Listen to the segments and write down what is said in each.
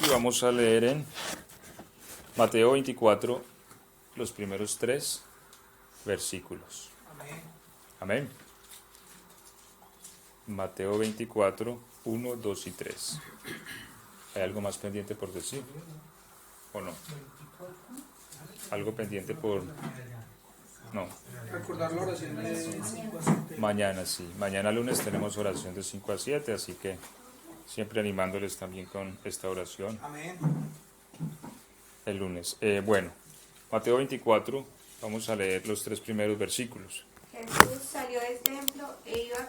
y vamos a leer en Mateo 24 los primeros 3 versículos. Amén. Mateo 24, 1, 2 y 3. ¿Hay algo más pendiente por decir? ¿O no? ¿Algo pendiente por...? No. Recordar la oración de 5 a 7. Mañana sí. Mañana lunes tenemos oración de 5 a 7, así que siempre animándoles también con esta oración. Amén. El lunes. Bueno, Mateo 24, vamos a leer los 3 primeros versículos. Jesús salió del templo e iba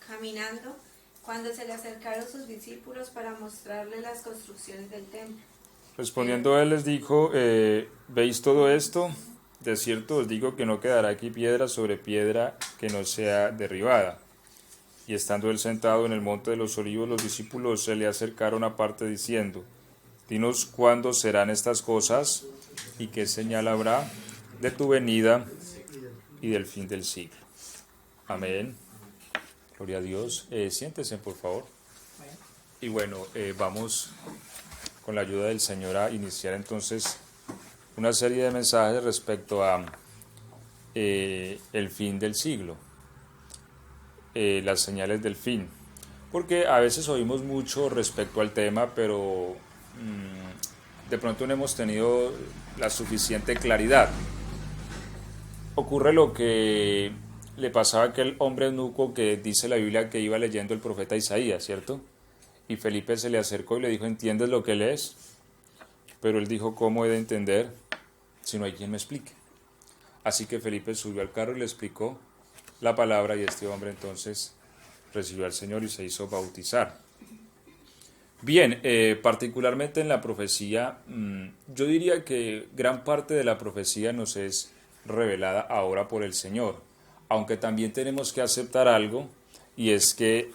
caminando cuando se le acercaron sus discípulos para mostrarle las construcciones del templo. Respondiendo él les dijo, ¿veis todo esto? De cierto os digo que no quedará aquí piedra sobre piedra que no sea derribada. Y estando él sentado en el monte de los olivos, los discípulos se le acercaron aparte diciendo, dinos cuándo serán estas cosas y qué señal habrá de tu venida y del fin del siglo. Amén. Gloria a Dios. Siéntense, por favor. Y bueno, vamos con la ayuda del Señor a iniciar entonces una serie de mensajes respecto a el fin del siglo, las señales del fin. Porque a veces oímos mucho respecto al tema, pero de pronto no hemos tenido la suficiente claridad. Ocurre lo que le pasaba a aquel hombre eunuco que dice la Biblia que iba leyendo el profeta Isaías, ¿cierto? Y Felipe se le acercó y le dijo, ¿entiendes lo que lees? Pero él dijo, ¿cómo he de entender si no hay quien me explique? Así que Felipe subió al carro y le explicó la palabra y este hombre entonces recibió al Señor y se hizo bautizar. Bien, particularmente en la profecía, yo diría que gran parte de la profecía nos es revelada ahora por el Señor, aunque también tenemos que aceptar algo, y es que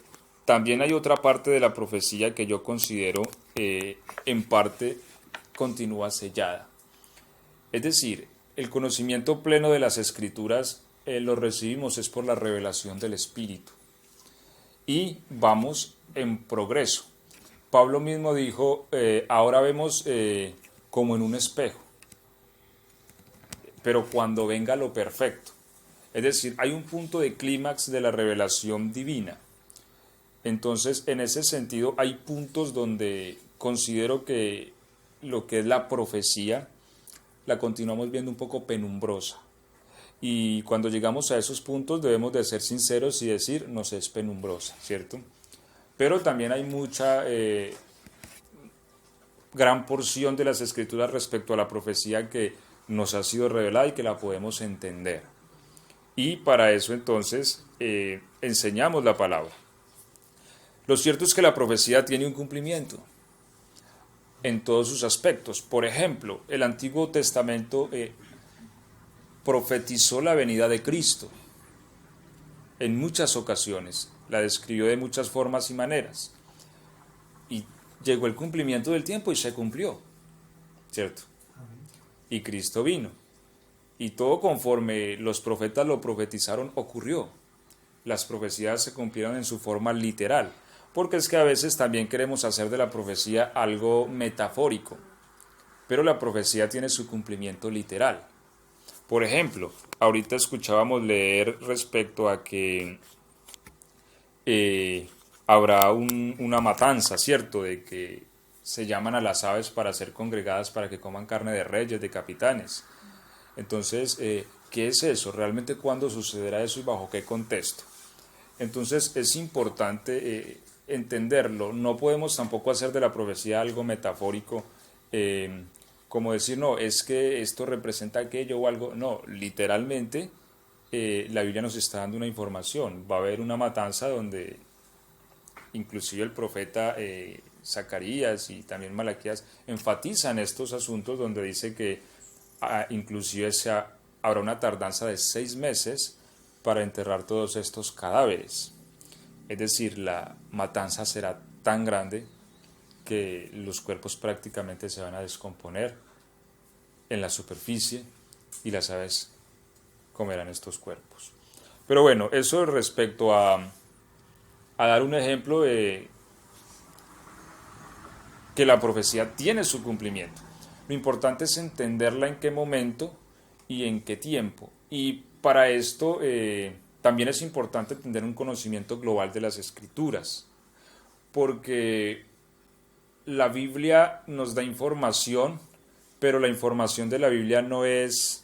también hay otra parte de la profecía que yo considero en parte continúa sellada. Es decir, el conocimiento pleno de las Escrituras lo recibimos es por la revelación del Espíritu y vamos en progreso. Pablo mismo dijo, ahora vemos como en un espejo, pero cuando venga lo perfecto. Es decir, hay un punto de clímax de la revelación divina. Entonces, en ese sentido, hay puntos donde considero que lo que es la profecía la continuamos viendo un poco penumbrosa. Y cuando llegamos a esos puntos debemos de ser sinceros y decir, nos es penumbrosa, ¿cierto? Pero también hay mucha gran porción de las Escrituras respecto a la profecía que nos ha sido revelada y que la podemos entender. Y para eso entonces enseñamos la palabra. Lo cierto es que la profecía tiene un cumplimiento en todos sus aspectos. Por ejemplo, el Antiguo Testamento profetizó la venida de Cristo en muchas ocasiones, la describió de muchas formas y maneras. Y llegó el cumplimiento del tiempo y se cumplió, ¿cierto? Y Cristo vino. Y todo conforme los profetas lo profetizaron ocurrió. Las profecías se cumplieron en su forma literal, porque es que a veces también queremos hacer de la profecía algo metafórico, pero la profecía tiene su cumplimiento literal. Por ejemplo, ahorita escuchábamos leer respecto a que habrá una matanza, ¿cierto? De que se llaman a las aves para ser congregadas para que coman carne de reyes, de capitanes. Entonces, ¿qué es eso? ¿Realmente cuándo sucederá eso y bajo qué contexto? Entonces, es importante entenderlo. No podemos tampoco hacer de la profecía algo metafórico, como decir, no, es que esto representa aquello o algo. No, literalmente la Biblia nos está dando una información. Va a haber una matanza donde inclusive el profeta Zacarías y también Malaquías enfatizan estos asuntos donde dice que inclusive habrá una tardanza de 6 meses para enterrar todos estos cadáveres. Es decir, la matanza será tan grande que los cuerpos prácticamente se van a descomponer en la superficie y las aves comerán estos cuerpos. Pero bueno, eso respecto a dar un ejemplo de que la profecía tiene su cumplimiento. Lo importante es entenderla en qué momento y en qué tiempo. Y para esto también es importante tener un conocimiento global de las Escrituras, porque la Biblia nos da información, pero la información de la Biblia no es,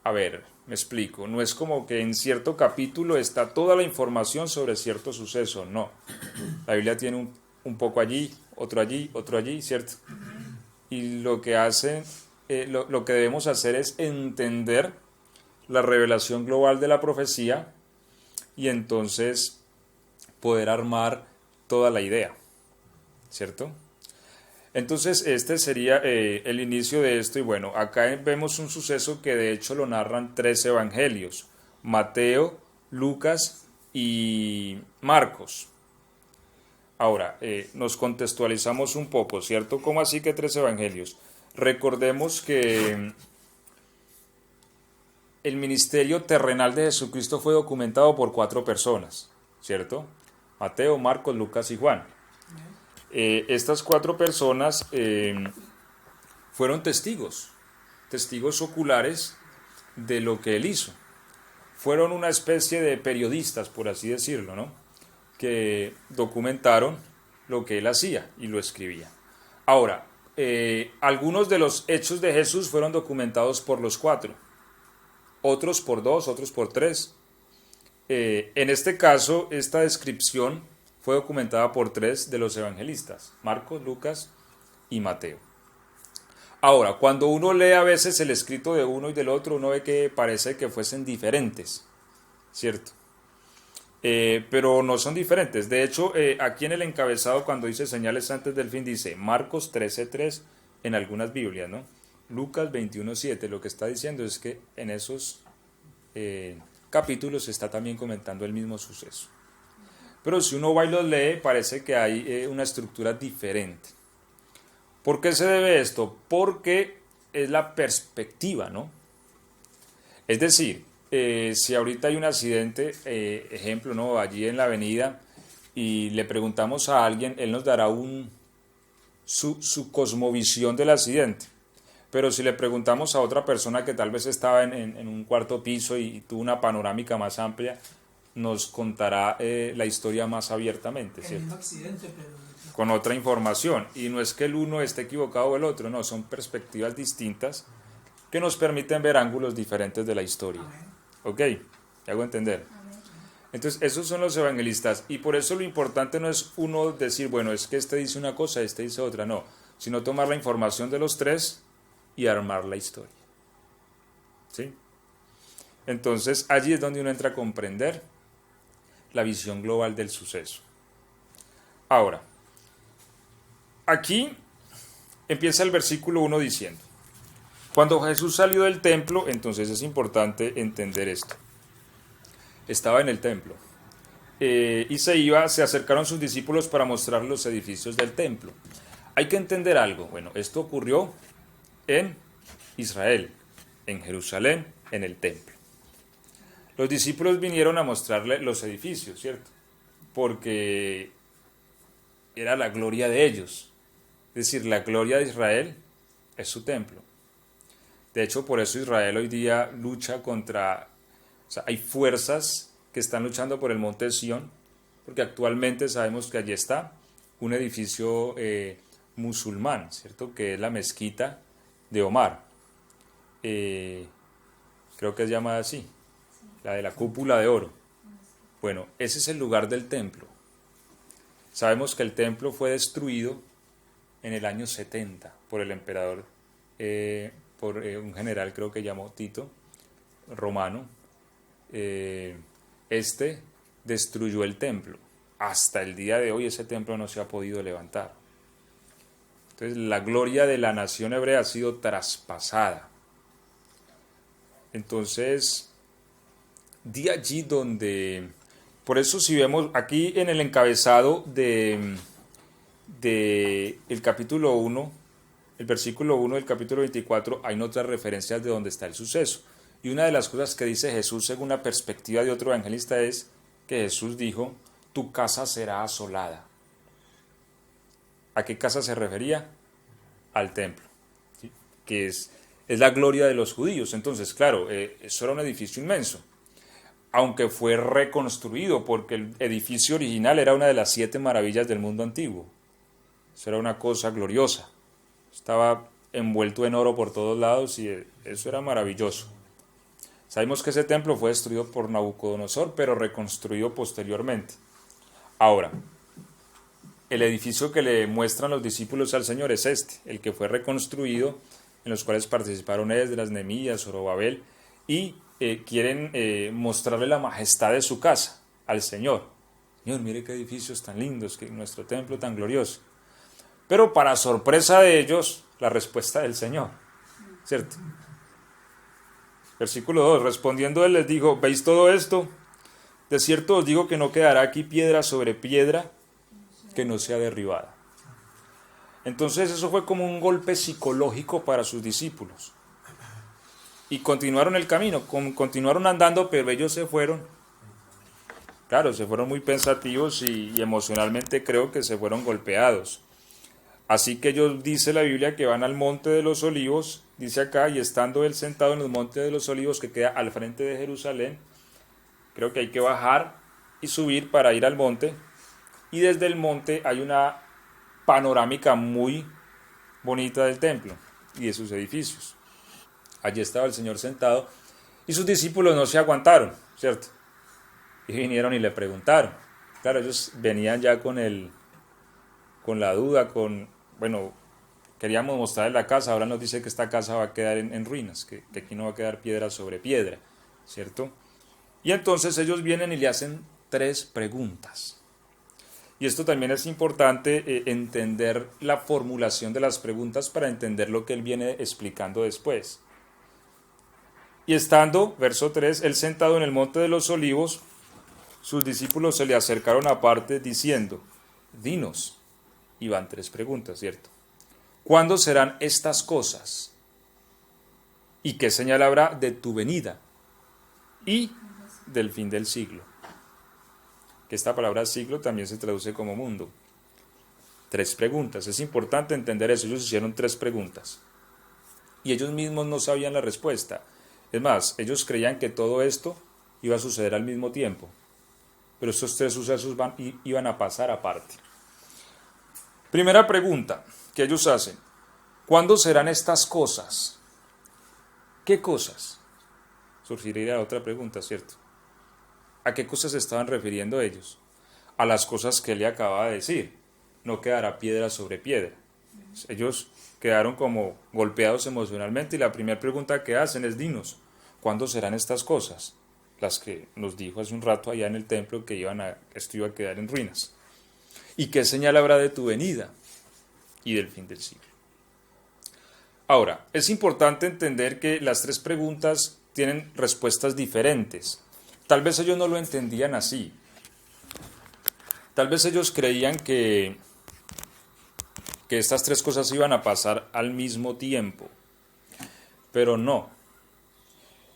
a ver, me explico, no es como que en cierto capítulo está toda la información sobre cierto suceso, no. La Biblia tiene un poco allí, otro allí, ¿cierto? Y lo que lo que debemos hacer es entender la revelación global de la profecía y entonces poder armar toda la idea, ¿cierto? Entonces este sería el inicio de esto y bueno, acá vemos un suceso que de hecho lo narran 3 evangelios, Mateo, Lucas y Marcos. Ahora, nos contextualizamos un poco, ¿cierto? ¿Cómo así que 3 evangelios? Recordemos que el ministerio terrenal de Jesucristo fue documentado por 4 personas, ¿cierto? Mateo, Marcos, Lucas y Juan. Estas 4 personas fueron testigos oculares de lo que él hizo. Fueron una especie de periodistas, por así decirlo, ¿no? Que documentaron lo que él hacía y lo escribía. Ahora, algunos de los hechos de Jesús fueron documentados por los 4, otros por 2, otros por 3. En este caso, esta descripción fue documentada por 3 de los evangelistas, Marcos, Lucas y Mateo. Ahora, cuando uno lee a veces el escrito de uno y del otro, uno ve que parece que fuesen diferentes, ¿cierto? Pero no son diferentes. De hecho, aquí en el encabezado, cuando dice señales antes del fin, dice Marcos 13:3 en algunas Biblias, ¿no? Lucas 21:7. Lo que está diciendo es que en esos capítulos se está también comentando el mismo suceso. Pero si uno va y los lee, parece que hay una estructura diferente. ¿Por qué se debe esto? Porque es la perspectiva, ¿no? Es decir, si ahorita hay un accidente, ejemplo, ¿no? Allí en la avenida, y le preguntamos a alguien, él nos dará su cosmovisión del accidente. Pero si le preguntamos a otra persona que tal vez estaba en un cuarto piso y tuvo una panorámica más amplia, nos contará la historia más abiertamente, ¿cierto? El mismo accidente, pero Con otra información. Y no es que el uno esté equivocado o el otro, no, son perspectivas distintas que nos permiten ver ángulos diferentes de la historia. ¿Ok? ¿Me hago entender? Entonces, esos son los evangelistas. Y por eso lo importante no es uno decir, bueno, es que este dice una cosa, este dice otra, no. Sino tomar la información de los 3 y armar la historia. ¿Sí? Entonces, allí es donde uno entra a comprender la visión global del suceso. Ahora, aquí empieza el versículo 1 diciendo, cuando Jesús salió del templo, entonces es importante entender esto. Estaba en el templo y se acercaron sus discípulos para mostrar los edificios del templo. Hay que entender algo. Bueno, esto ocurrió en Israel, en Jerusalén, en el templo. Los discípulos vinieron a mostrarle los edificios, ¿cierto? Porque era la gloria de ellos. Es decir, la gloria de Israel es su templo. De hecho, por eso Israel hoy día lucha contra... O sea, hay fuerzas que están luchando por el monte Sión, porque actualmente sabemos que allí está un edificio musulmán, ¿cierto? Que es la mezquita de Omar. Creo que es llamada así, la de la cúpula de oro. Bueno, ese es el lugar del templo. Sabemos que el templo fue destruido en el año 70 por el emperador, por un general creo que llamó Tito, romano. Este destruyó el templo. Hasta el día de hoy ese templo no se ha podido levantar. Entonces la gloria de la nación hebrea ha sido traspasada. Entonces, de allí donde... Por eso si vemos aquí en el encabezado de el capítulo 1, el versículo 1 del capítulo 24, hay otras referencias de dónde está el suceso. Y una de las cosas que dice Jesús según la perspectiva de otro evangelista es que Jesús dijo, tu casa será asolada. ¿A qué casa se refería? Al templo, ¿sí? Que es la gloria de los judíos. Entonces, claro, eso era un edificio inmenso, aunque fue reconstruido, porque el edificio original era una de las 7 maravillas del mundo antiguo. Eso era una cosa gloriosa. Estaba envuelto en oro por todos lados y eso era maravilloso. Sabemos que ese templo fue destruido por Nabucodonosor, pero reconstruido posteriormente. Ahora, el edificio que le muestran los discípulos al Señor es este, el que fue reconstruido, en los cuales participaron Esdras, Nehemías, Zorobabel, y quieren mostrarle la majestad de su casa al Señor. Señor, mire qué edificios tan lindos, que nuestro templo tan glorioso. Pero para sorpresa de ellos, la respuesta del Señor, ¿cierto? Versículo 2, respondiendo él les dijo, ¿veis todo esto? De cierto os digo que no quedará aquí piedra sobre piedra que no sea derribada. Entonces eso fue como un golpe psicológico para sus discípulos. Y continuaron el camino, continuaron andando, pero ellos se fueron. Claro, se fueron muy pensativos y emocionalmente creo que se fueron golpeados. Así que ellos, dice la Biblia, que van al Monte de los Olivos, dice acá, y estando él sentado en el Monte de los Olivos, que queda al frente de Jerusalén, creo que hay que bajar y subir para ir al monte, y desde el monte hay una panorámica muy bonita del templo y de sus edificios. Allí estaba el Señor sentado, y sus discípulos no se aguantaron, ¿cierto? Y vinieron y le preguntaron. Claro, ellos venían ya con la duda, bueno, queríamos mostrarles la casa, ahora nos dice que esta casa va a quedar en ruinas, que aquí no va a quedar piedra sobre piedra, ¿cierto? Y entonces ellos vienen y le hacen 3 preguntas. Y esto también es importante, entender la formulación de las preguntas para entender lo que él viene explicando después. Y estando, verso 3, él sentado en el Monte de los Olivos, sus discípulos se le acercaron aparte diciendo, dinos. Y van 3 preguntas, ¿cierto? ¿Cuándo serán estas cosas? ¿Y qué señal habrá de tu venida? Y del fin del siglo. Que esta palabra siglo también se traduce como mundo. 3 preguntas. Es importante entender eso. Ellos hicieron 3 preguntas. Y ellos mismos no sabían la respuesta. Es más, ellos creían que todo esto iba a suceder al mismo tiempo. Pero estos 3 sucesos iban a pasar aparte. Primera pregunta que ellos hacen, ¿cuándo serán estas cosas? ¿Qué cosas? Surgiría otra pregunta, ¿cierto? ¿A qué cosas se estaban refiriendo ellos? A las cosas que él le acababa de decir, no quedará piedra sobre piedra. Ellos quedaron como golpeados emocionalmente y la primera pregunta que hacen es, dinos, ¿cuándo serán estas cosas? Las que nos dijo hace un rato allá en el templo que esto iba a quedar en ruinas. ¿Y qué señal habrá de tu venida y del fin del siglo? Ahora, es importante entender que las 3 preguntas tienen respuestas diferentes. Tal vez ellos no lo entendían así. Tal vez ellos creían que estas 3 cosas iban a pasar al mismo tiempo. Pero no.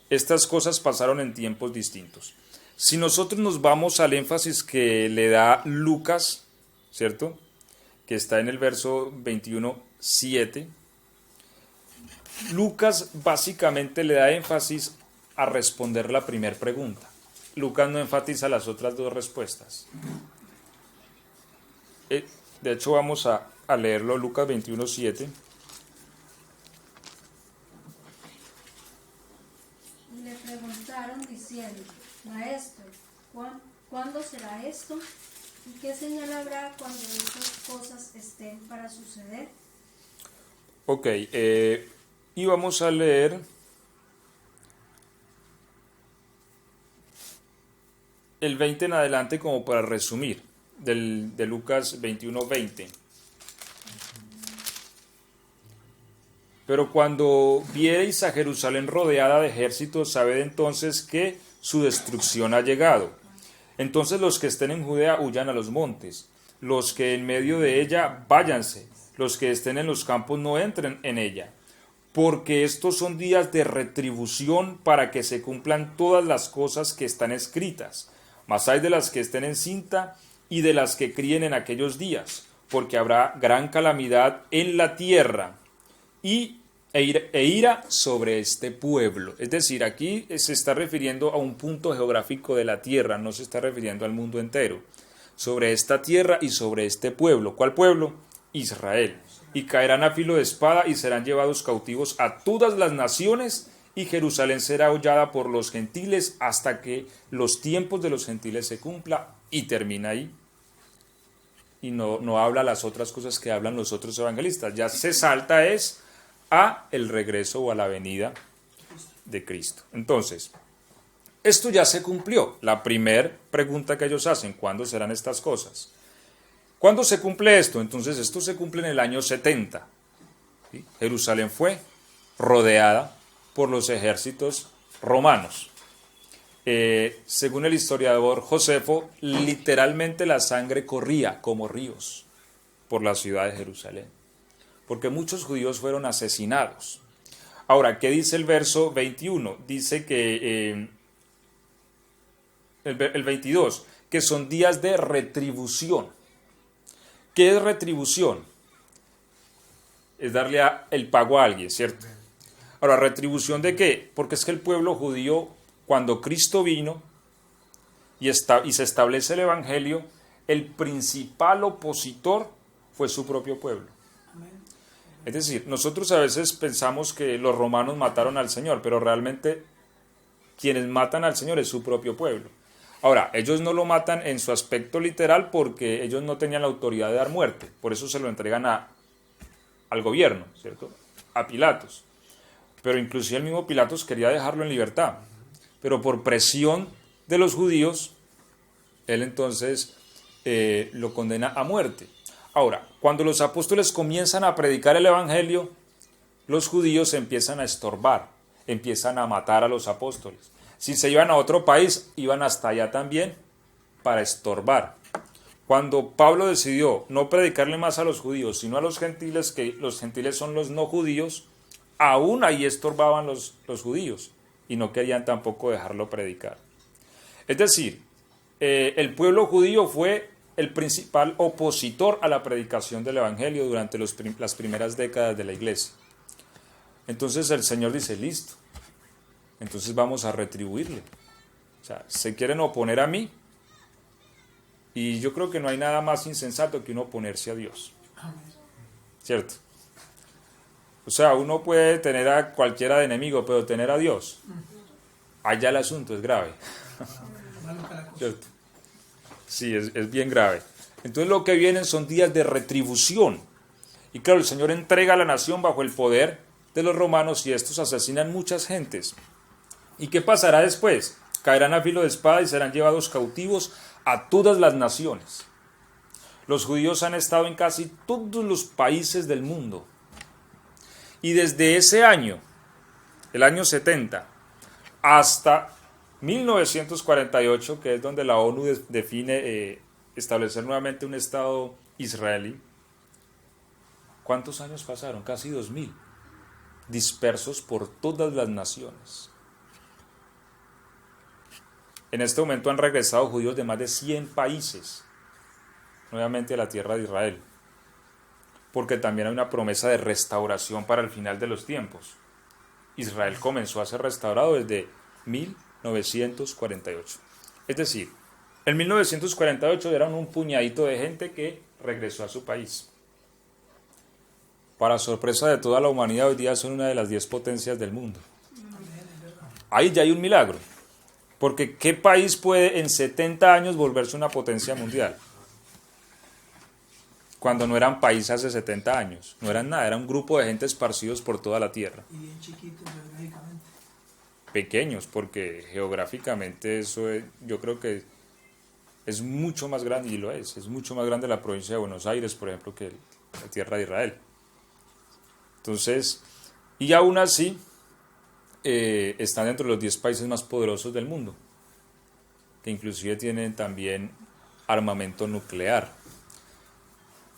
Estas cosas pasaron en tiempos distintos. Si nosotros nos vamos al énfasis que le da Lucas, ¿cierto? Que está en el verso 21:7. Lucas básicamente le da énfasis a responder la primera pregunta. Lucas no enfatiza las otras 2 respuestas. De hecho, vamos a leerlo, Lucas 21:7. Y le preguntaron diciendo, Maestro, ¿cuándo será esto? ¿Y qué señal habrá cuando estas cosas estén para suceder? Ok, y vamos a leer el 20 en adelante como para resumir, de Lucas 21:20. Pero cuando viereis a Jerusalén rodeada de ejércitos, sabed entonces que su destrucción ha llegado. Entonces los que estén en Judea huyan a los montes, los que en medio de ella váyanse, los que estén en los campos no entren en ella, porque estos son días de retribución para que se cumplan todas las cosas que están escritas. Mas hay de las que estén encinta y de las que críen en aquellos días, porque habrá gran calamidad en la tierra e ira sobre este pueblo. Es decir, aquí se está refiriendo a un punto geográfico de la tierra, no se está refiriendo al mundo entero. Sobre esta tierra y sobre este pueblo. ¿Cuál pueblo? Israel. Y caerán a filo de espada y serán llevados cautivos a todas las naciones, y Jerusalén será hollada por los gentiles hasta que los tiempos de los gentiles se cumpla, y termina ahí. Y no habla las otras cosas que hablan los otros evangelistas. Ya se salta es a el regreso o a la venida de Cristo. Entonces, esto ya se cumplió. La primera pregunta que ellos hacen: ¿cuándo serán estas cosas? ¿Cuándo se cumple esto? Entonces, esto se cumple en el año 70. ¿Sí? Jerusalén fue rodeada por los ejércitos romanos. Según el historiador Josefo, literalmente la sangre corría como ríos por la ciudad de Jerusalén, porque muchos judíos fueron asesinados. Ahora, ¿qué dice el verso 21? Dice que el 22, que son días de retribución. ¿Qué es retribución? Es darle el pago a alguien, ¿cierto? Ahora, ¿retribución de qué? Porque es que el pueblo judío, cuando Cristo vino y se establece el Evangelio, el principal opositor fue su propio pueblo. Es decir, nosotros a veces pensamos que los romanos mataron al Señor, pero realmente quienes matan al Señor es su propio pueblo. Ahora, ellos no lo matan en su aspecto literal porque ellos no tenían la autoridad de dar muerte, por eso se lo entregan al gobierno, ¿cierto? A Pilatos. Pero inclusive el mismo Pilatos quería dejarlo en libertad, pero por presión de los judíos, él entonces lo condena a muerte. Ahora, cuando los apóstoles comienzan a predicar el Evangelio, los judíos empiezan a estorbar, empiezan a matar a los apóstoles. Si se iban a otro país, iban hasta allá también para estorbar. Cuando Pablo decidió no predicarle más a los judíos, sino a los gentiles, que los gentiles son los no judíos, aún ahí estorbaban los judíos y no querían tampoco dejarlo predicar. Es decir, el pueblo judío fue el principal opositor a la predicación del Evangelio durante las primeras décadas de la iglesia. Entonces el Señor dice: listo, entonces vamos a retribuirle. O sea, se quieren oponer a mí, y yo creo que no hay nada más insensato que uno oponerse a Dios. ¿Cierto? O sea, uno puede tener a cualquiera de enemigo, pero tener a Dios, allá el asunto es grave. ¿Cierto? Sí, es bien grave. Entonces lo que vienen son días de retribución. Y claro, el Señor entrega a la nación bajo el poder de los romanos y estos asesinan muchas gentes. ¿Y qué pasará después? Caerán a filo de espada y serán llevados cautivos a todas las naciones. Los judíos han estado en casi todos los países del mundo. Y desde ese año, el año 70, hasta 1948, que es donde la ONU define establecer nuevamente un Estado israelí, ¿cuántos años pasaron? Casi 2000, dispersos por todas las naciones. En este momento han regresado judíos de más de 100 países, nuevamente a la tierra de Israel, porque también hay una promesa de restauración para el final de los tiempos. Israel comenzó a ser restaurado desde 1948. Es decir, en 1948 eran un puñadito de gente que regresó a su país. Para sorpresa de toda la humanidad, hoy día son una de las 10 potencias del mundo. Ahí ya hay un milagro. Porque ¿qué país puede en 70 años volverse una potencia mundial? Cuando no eran país hace 70 años. No eran nada, era un grupo de gente esparcidos por toda la tierra. Y bien chiquitos geográficamente. Pequeños, porque geográficamente eso yo creo que es mucho más grande, y lo es mucho más grande la provincia de Buenos Aires, por ejemplo, que la tierra de Israel. Entonces, y aún así, están dentro de los 10 países más poderosos del mundo, que inclusive tienen también armamento nuclear.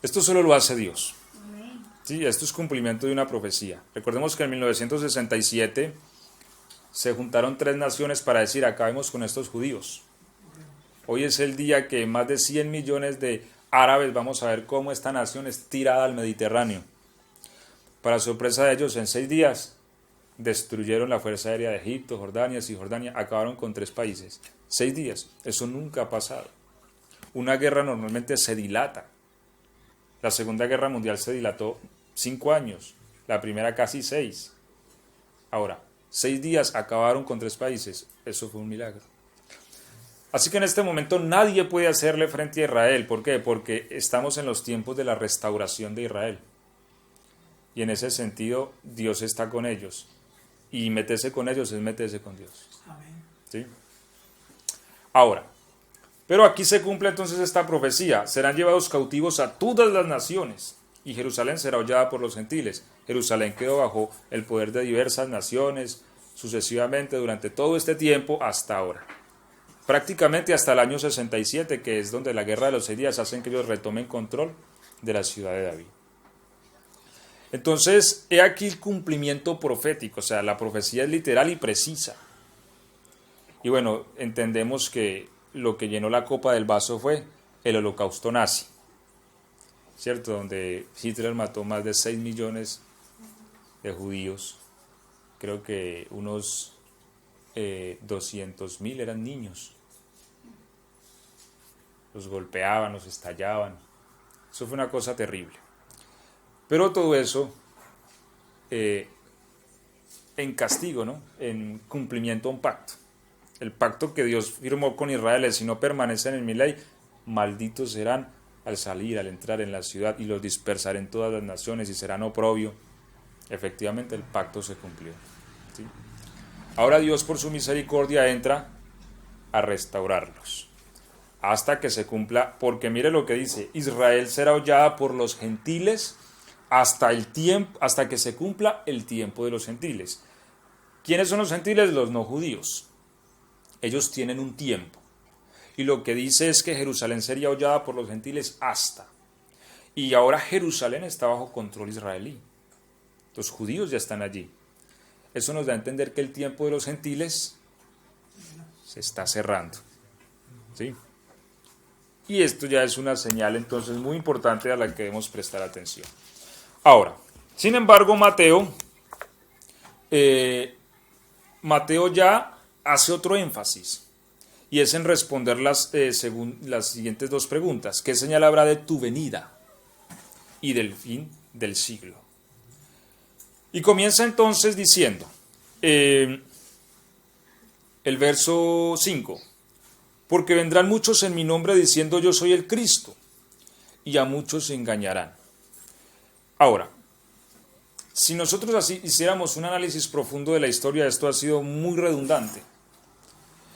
Esto solo lo hace Dios. Sí, esto es cumplimiento de una profecía. Recordemos que en 1967 se juntaron 3 naciones para decir: acabemos con estos judíos. Hoy es el día que más de 100 millones de árabes, vamos a ver cómo esta nación es tirada al Mediterráneo. Para sorpresa de ellos, en 6 días destruyeron la Fuerza Aérea de Egipto, Jordania, Cisjordania, acabaron con 3 países. 6 días, eso nunca ha pasado. Una guerra normalmente se dilata. La Segunda Guerra Mundial se dilató 5 años, la primera casi 6. Ahora, 6 días acabaron con 3 países, eso fue un milagro. Así que en este momento nadie puede hacerle frente a Israel. ¿Por qué? Porque estamos en los tiempos de la restauración de Israel. Y en ese sentido, Dios está con ellos. Y meterse con ellos es meterse con Dios. Amén. ¿Sí? Ahora, pero aquí se cumple entonces esta profecía. Serán llevados cautivos a todas las naciones. Y Jerusalén será hollada por los gentiles. Jerusalén quedó bajo el poder de diversas naciones, sucesivamente durante todo este tiempo hasta ahora. Prácticamente hasta el año 67, que es donde la guerra de los 6 días hacen que ellos retomen control de la ciudad de David. Entonces, he aquí el cumplimiento profético, o sea, la profecía es literal y precisa. Y bueno, entendemos que lo que llenó la copa del vaso fue el holocausto nazi, ¿cierto? Donde Hitler mató más de 6 millones de judíos, creo que unos 200.000 eran niños. Los golpeaban, los estallaban. Eso fue una cosa terrible. Pero todo eso en castigo, ¿no? En cumplimiento a un pacto. El pacto que Dios firmó con Israel es: si no permanecen en mi ley, malditos serán al salir, al entrar en la ciudad, y los dispersaré en todas las naciones y serán oprobio. Efectivamente, el pacto se cumplió, ¿sí? Ahora Dios, por su misericordia, entra a restaurarlos hasta que se cumpla, porque mire lo que dice: Israel será hollada por los gentiles hasta que se cumpla el tiempo de los gentiles. ¿Quiénes son los gentiles? Los no judíos. Ellos tienen un tiempo. Y lo que dice es que Jerusalén sería hollada por los gentiles hasta. Y ahora Jerusalén está bajo control israelí. Los judíos ya están allí. Eso nos da a entender que el tiempo de los gentiles se está cerrando, ¿sí? Y esto ya es una señal entonces muy importante a la que debemos prestar atención. Ahora, sin embargo, Mateo ya hace otro énfasis, y es en responder según las siguientes 2 preguntas. ¿Qué señal habrá de tu venida y del fin del siglo? Y comienza entonces diciendo, el verso 5, porque vendrán muchos en mi nombre diciendo yo soy el Cristo, y a muchos se engañarán. Ahora, si nosotros así hiciéramos un análisis profundo de la historia, esto ha sido muy redundante.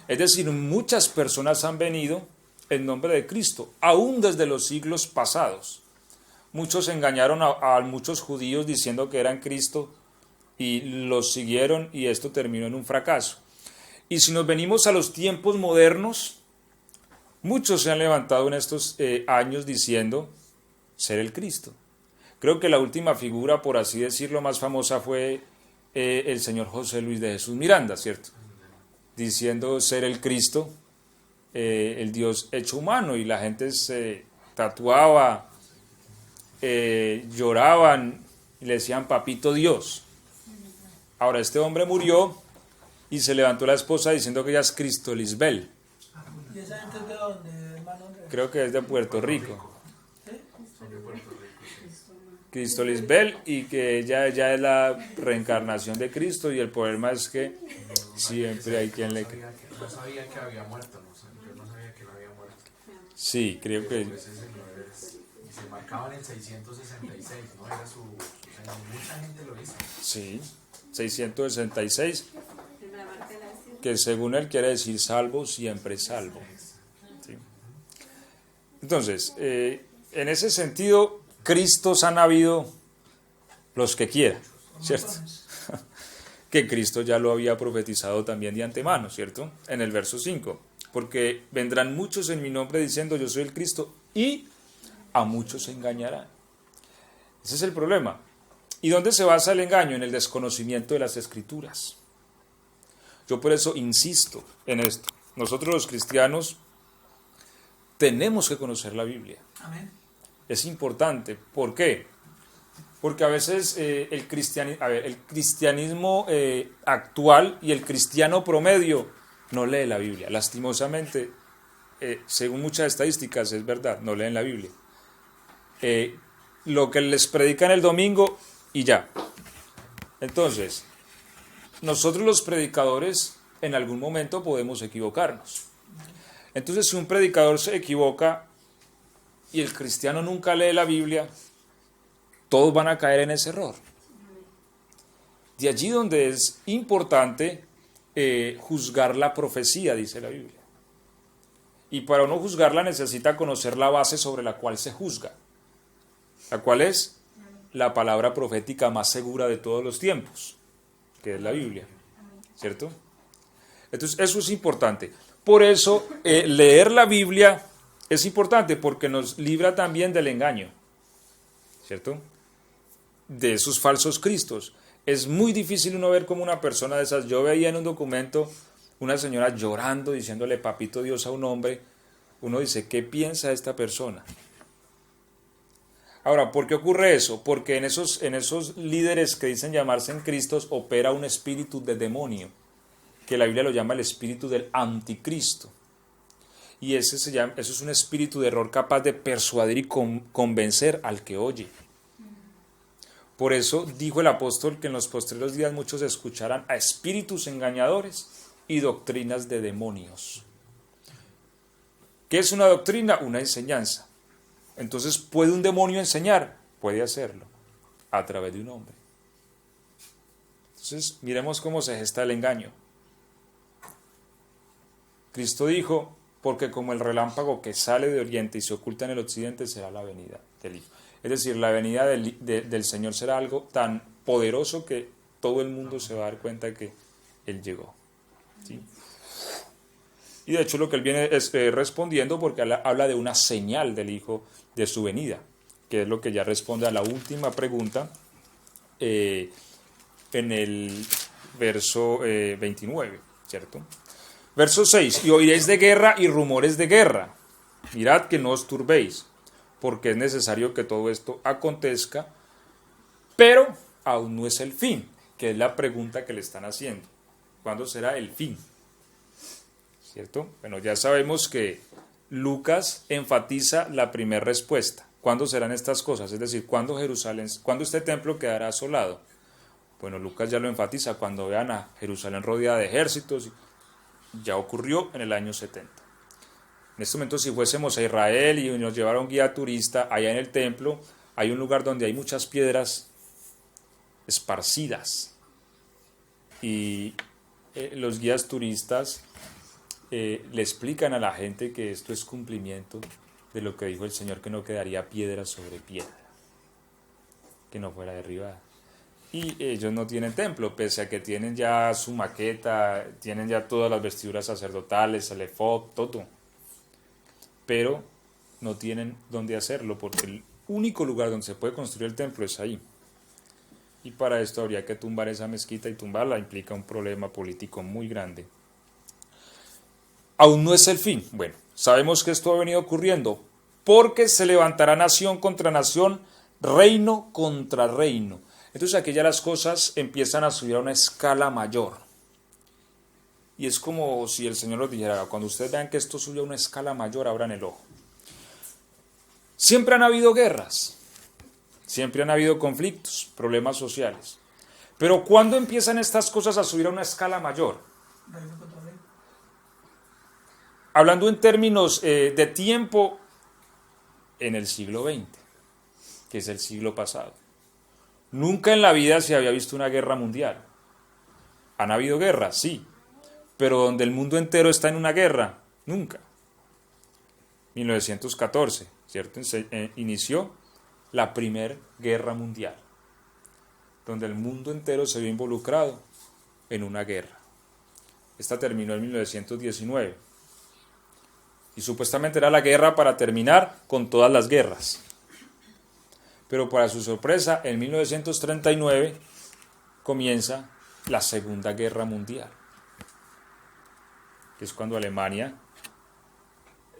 Es decir, muchas personas han venido en nombre de Cristo, aún desde los siglos pasados. Muchos engañaron a muchos judíos diciendo que eran Cristo y los siguieron, y esto terminó en un fracaso. Y si nos venimos a los tiempos modernos, muchos se han levantado en estos años diciendo ser el Cristo. Creo que la última figura, por así decirlo, más famosa fue el señor José Luis de Jesús Miranda, ¿cierto? Diciendo ser el Cristo, el Dios hecho humano, y la gente se tatuaba, lloraban y le decían papito Dios. Ahora este hombre murió y se levantó la esposa diciendo que ella es Cristo Lisbel. ¿Y esa gente es de dónde, hermano? Creo que es de Puerto Rico. ¿Sí? Cristo Lisbel, y que ella es la reencarnación de Cristo, y el problema es que siempre hay quien le cree. No sabía que había muerto, yo no sabía que él había muerto. Sí, creo que... Pues y se marcaban en 666, ¿no? Era su señal. Mucha gente lo hizo. Sí, 666, que según él quiere decir salvo, siempre salvo. ¿Sí? Entonces, en ese sentido, Cristos han habido los que quieran, ¿cierto? Que Cristo ya lo había profetizado también de antemano, ¿cierto? En el verso 5, porque vendrán muchos en mi nombre diciendo yo soy el Cristo, y a muchos se engañarán. Ese es el problema. ¿Y dónde se basa el engaño? En el desconocimiento de las Escrituras. Yo por eso insisto en esto. Nosotros los cristianos tenemos que conocer la Biblia. Amén. Es importante. ¿Por qué? Porque a veces el cristianismo actual y el cristiano promedio no lee la Biblia. Lastimosamente, según muchas estadísticas, es verdad, no leen la Biblia. Lo que les predican el domingo y ya. Entonces, nosotros los predicadores en algún momento podemos equivocarnos. Entonces, si un predicador se equivoca y el cristiano nunca lee la Biblia, todos van a caer en ese error. De allí donde es importante juzgar la profecía, dice la Biblia. Y para uno juzgarla necesita conocer la base sobre la cual se juzga, la cual es la palabra profética más segura de todos los tiempos, que es la Biblia, ¿cierto? Entonces eso es importante. Por eso leer la Biblia es importante, porque nos libra también del engaño, ¿cierto? De esos falsos cristos. Es muy difícil uno ver como una persona de esas. Yo veía en un documento una señora llorando, diciéndole papito Dios a un hombre. Uno dice, ¿qué piensa esta persona? Ahora, ¿por qué ocurre eso? Porque en esos líderes que dicen llamarse en Cristos opera un espíritu de demonio, que la Biblia lo llama el espíritu del anticristo. Y eso es un espíritu de error capaz de persuadir y convencer al que oye. Por eso dijo el apóstol que en los postreros días muchos escucharán a espíritus engañadores y doctrinas de demonios. ¿Qué es una doctrina? Una enseñanza. Entonces, ¿puede un demonio enseñar? Puede hacerlo a través de un hombre. Entonces, miremos cómo se gesta el engaño. Cristo dijo, porque como el relámpago que sale de oriente y se oculta en el occidente será la venida del Hijo. Es decir, la venida del Señor será algo tan poderoso que todo el mundo se va a dar cuenta que Él llegó. ¿Sí? Y de hecho lo que Él viene es respondiendo, porque habla de una señal del Hijo de su venida, que es lo que ya responde a la última pregunta en el verso 29, ¿cierto? Verso 6, y oiréis de guerra y rumores de guerra. Mirad que no os turbéis, porque es necesario que todo esto acontezca, pero aún no es el fin, que es la pregunta que le están haciendo. ¿Cuándo será el fin? ¿Cierto? Bueno, ya sabemos que Lucas enfatiza la primera respuesta. ¿Cuándo serán estas cosas? Es decir, ¿cuándo este templo quedará asolado? Bueno, Lucas ya lo enfatiza cuando vean a Jerusalén rodeada de ejércitos. Ya ocurrió en el año 70. En este momento, si fuésemos a Israel y nos llevara un guía turista, allá en el templo hay un lugar donde hay muchas piedras esparcidas. Y los guías turistas le explican a la gente que esto es cumplimiento de lo que dijo el Señor, que no quedaría piedra sobre piedra, que no fuera derribada. Y ellos no tienen templo, pese a que tienen ya su maqueta, tienen ya todas las vestiduras sacerdotales, el efod, todo. Pero no tienen dónde hacerlo, porque el único lugar donde se puede construir el templo es ahí. Y para esto habría que tumbar esa mezquita, y tumbarla implica un problema político muy grande. Aún no es el fin. Bueno, sabemos que esto ha venido ocurriendo, porque se levantará nación contra nación, reino contra reino. Entonces aquí ya las cosas empiezan a subir a una escala mayor. Y es como si el Señor nos dijera, cuando ustedes vean que esto sube a una escala mayor, abran el ojo. Siempre han habido guerras, siempre han habido conflictos, problemas sociales. Pero ¿cuándo empiezan estas cosas a subir a una escala mayor? Hablando en términos de tiempo, en el siglo XX, que es el siglo pasado. Nunca en la vida se había visto una guerra mundial. ¿Han habido guerras? Sí. Pero donde el mundo entero está en una guerra, nunca. 1914, ¿cierto? Inició la Primera Guerra Mundial, donde el mundo entero se vio involucrado en una guerra. Esta terminó en 1919. Y supuestamente era la guerra para terminar con todas las guerras. Pero para su sorpresa, en 1939 comienza la Segunda Guerra Mundial, que es cuando Alemania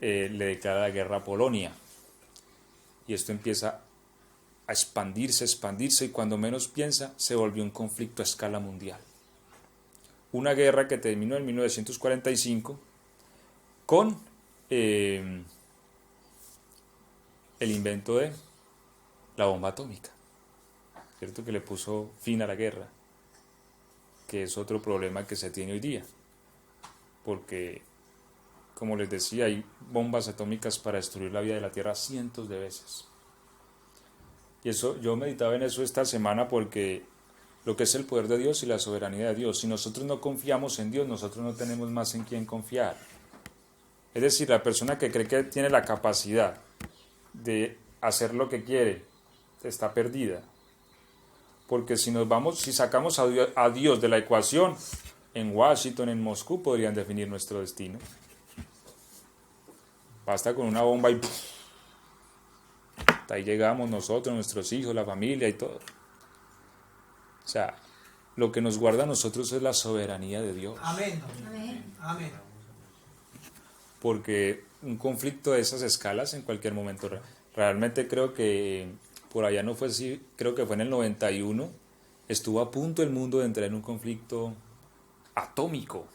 le declara la guerra a Polonia. Y esto empieza a expandirse, y cuando menos piensa, se volvió un conflicto a escala mundial. Una guerra que terminó en 1945 con el invento de la bomba atómica, ¿cierto? Que le puso fin a la guerra, que es otro problema que se tiene hoy día, porque, como les decía, hay bombas atómicas para destruir la vida de la Tierra cientos de veces. Y eso, yo meditaba en eso esta semana, porque lo que es el poder de Dios y la soberanía de Dios, si nosotros no confiamos en Dios, nosotros no tenemos más en quién confiar. Es decir, la persona que cree que tiene la capacidad de hacer lo que quiere, está perdida. Porque si sacamos a Dios de la ecuación, en Washington, en Moscú, podrían definir nuestro destino. Basta con una bomba y hasta ahí llegamos nosotros, nuestros hijos, la familia y todo. O sea, lo que nos guarda a nosotros es la soberanía de Dios. Amén. Amén. Amén. Porque un conflicto de esas escalas en cualquier momento, realmente creo que por allá no fue así, creo que fue en el 91, estuvo a punto el mundo de entrar en un conflicto atómico.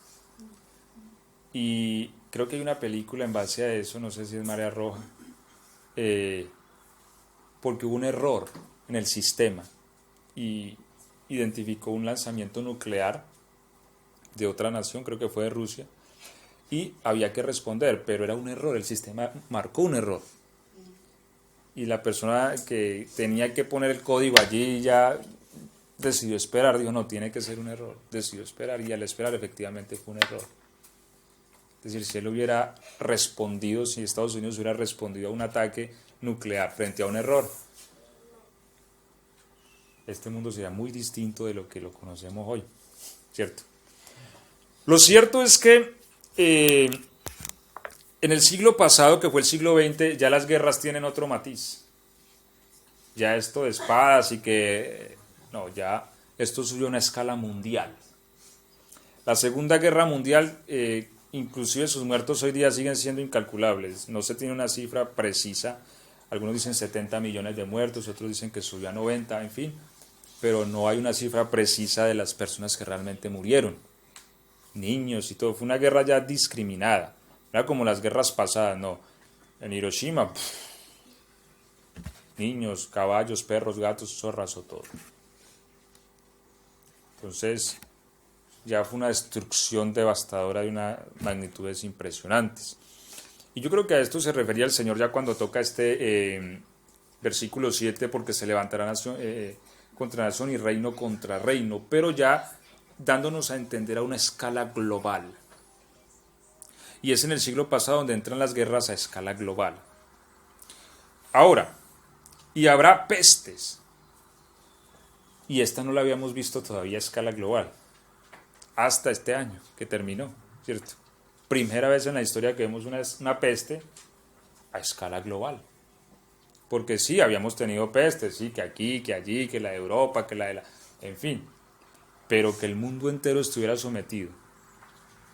Y creo que hay una película en base a eso, no sé si es Marea Roja, porque hubo un error en el sistema y identificó un lanzamiento nuclear de otra nación, creo que fue de Rusia, y había que responder, pero era un error, el sistema marcó un error. Y la persona que tenía que poner el código allí ya decidió esperar, dijo, no, tiene que ser un error, decidió esperar, y al esperar efectivamente fue un error. Es decir, si él hubiera respondido, si Estados Unidos hubiera respondido a un ataque nuclear frente a un error, este mundo sería muy distinto de lo que lo conocemos hoy, ¿cierto? Lo cierto es que en el siglo pasado, que fue el siglo XX, ya las guerras tienen otro matiz. Ya esto de espadas y que... No, ya esto subió a una escala mundial. La Segunda Guerra Mundial, inclusive sus muertos hoy día siguen siendo incalculables. No se tiene una cifra precisa. Algunos dicen 70 millones de muertos, otros dicen que subió a 90, en fin. Pero no hay una cifra precisa de las personas que realmente murieron. Niños y todo. Fue una guerra ya discriminada. No era como las guerras pasadas, no. En Hiroshima, niños, caballos, perros, gatos, zorras o todo. Entonces, ya fue una destrucción devastadora de unas magnitudes impresionantes. Y yo creo que a esto se refería el Señor ya cuando toca este versículo 7, porque se levantará nación, contra nación y reino contra reino, pero ya dándonos a entender a una escala global. Y es en el siglo pasado donde entran las guerras a escala global. Ahora, y habrá pestes. Y esta no la habíamos visto todavía a escala global. Hasta este año, que terminó, ¿cierto? Primera vez en la historia que vemos una peste a escala global. Porque sí, habíamos tenido pestes, sí, que aquí, que allí, que la de Europa, que la de la... En fin, pero que el mundo entero estuviera sometido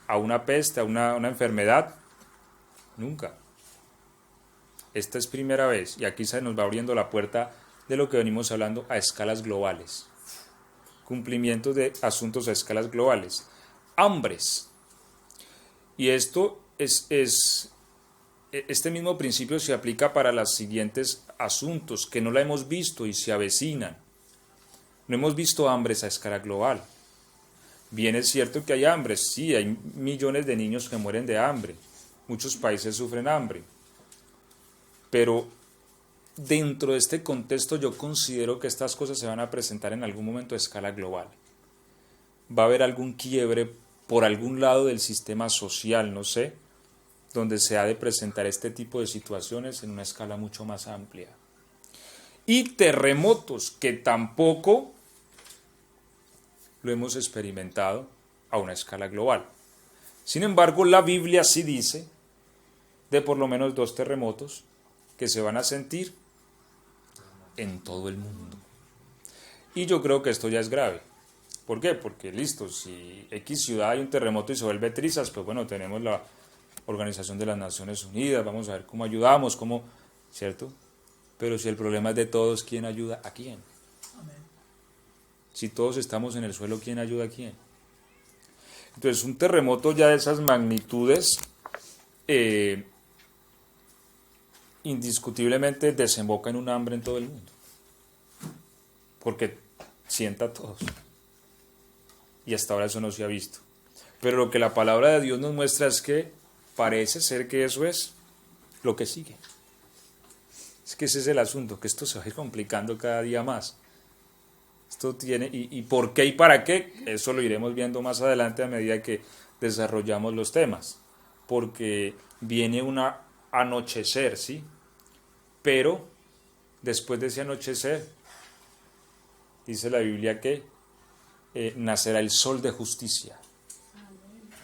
a una peste, a una enfermedad, nunca. Esta es primera vez, y aquí se nos va abriendo la puerta de lo que venimos hablando a escalas globales. Cumplimiento de asuntos a escalas globales. Hambres. Y esto este mismo principio se aplica para los siguientes asuntos que no la hemos visto y se avecinan. No hemos visto hambres a escala global. Bien es cierto que hay hambres, sí, hay millones de niños que mueren de hambre. Muchos países sufren hambre. Pero dentro de este contexto yo considero que estas cosas se van a presentar en algún momento a escala global. Va a haber algún quiebre por algún lado del sistema social, no sé, donde se ha de presentar este tipo de situaciones en una escala mucho más amplia. Y terremotos, que tampoco lo hemos experimentado a una escala global. Sin embargo, la Biblia sí dice de por lo menos 2 terremotos que se van a sentir en todo el mundo. Y yo creo que esto ya es grave. ¿Por qué? Porque listo, si X ciudad hay un terremoto y se vuelve trizas, pues bueno, tenemos Organización de las Naciones Unidas, vamos a ver cómo ayudamos, cómo, ¿cierto? Pero si el problema es de todos, ¿quién ayuda a quién? Amén. Si todos estamos en el suelo, ¿quién ayuda a quién? Entonces, un terremoto ya de esas magnitudes indiscutiblemente desemboca en un hambre en todo el mundo, porque sienta a todos. Y hasta ahora eso no se ha visto. Pero lo que la palabra de Dios nos muestra es que parece ser que eso es lo que sigue. Es que ese es el asunto, que esto se va a ir complicando cada día más. Esto tiene, y por qué y para qué, eso lo iremos viendo más adelante a medida que desarrollamos los temas. Porque viene un anochecer, ¿sí? Pero después de ese anochecer, dice la Biblia que nacerá el sol de justicia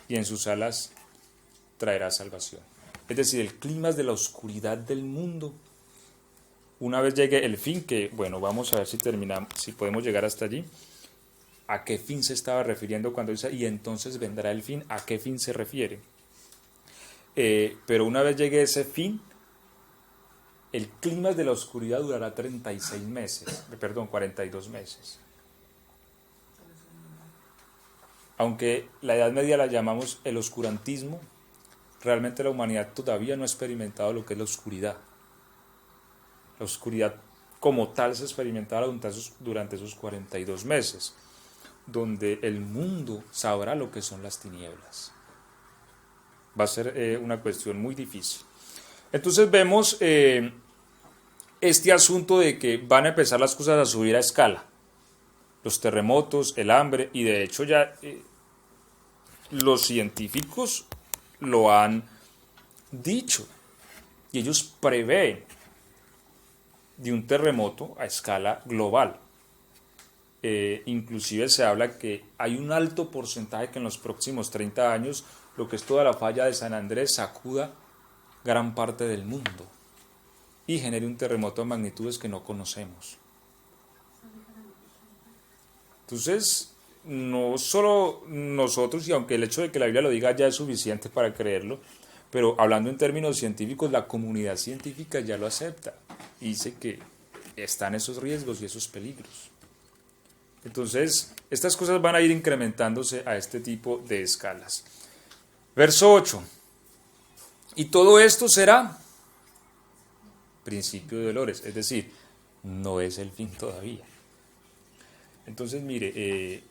y en sus alas traerá salvación. Es decir, el clima de la oscuridad del mundo. Una vez llegue el fin, que bueno, vamos a ver si terminamos, si podemos llegar hasta allí. ¿A qué fin se estaba refiriendo cuando dice y entonces vendrá el fin? ¿A qué fin se refiere? Pero una vez llegue ese fin, el clima de la oscuridad durará 36 meses, perdón, 42 meses. Aunque la Edad Media la llamamos el oscurantismo, realmente la humanidad todavía no ha experimentado lo que es la oscuridad. La oscuridad como tal se experimentará durante esos 42 meses, donde el mundo sabrá lo que son las tinieblas. Va a ser una cuestión muy difícil. Entonces vemos este asunto de que van a empezar las cosas a subir a escala. Los terremotos, el hambre, y de hecho ya los científicos lo han dicho, y ellos prevén de un terremoto a escala global. Inclusive se habla que hay un alto porcentaje que en los próximos 30 años, lo que es toda la falla de San Andrés, sacuda gran parte del mundo y genere un terremoto de magnitudes que no conocemos. Entonces, no solo nosotros, y aunque el hecho de que la Biblia lo diga ya es suficiente para creerlo, pero hablando en términos científicos, la comunidad científica ya lo acepta y dice que están esos riesgos y esos peligros. Entonces, estas cosas van a ir incrementándose a este tipo de escalas. Verso 8. Y todo esto será principio de dolores, es decir, no es el fin todavía. Entonces, mire,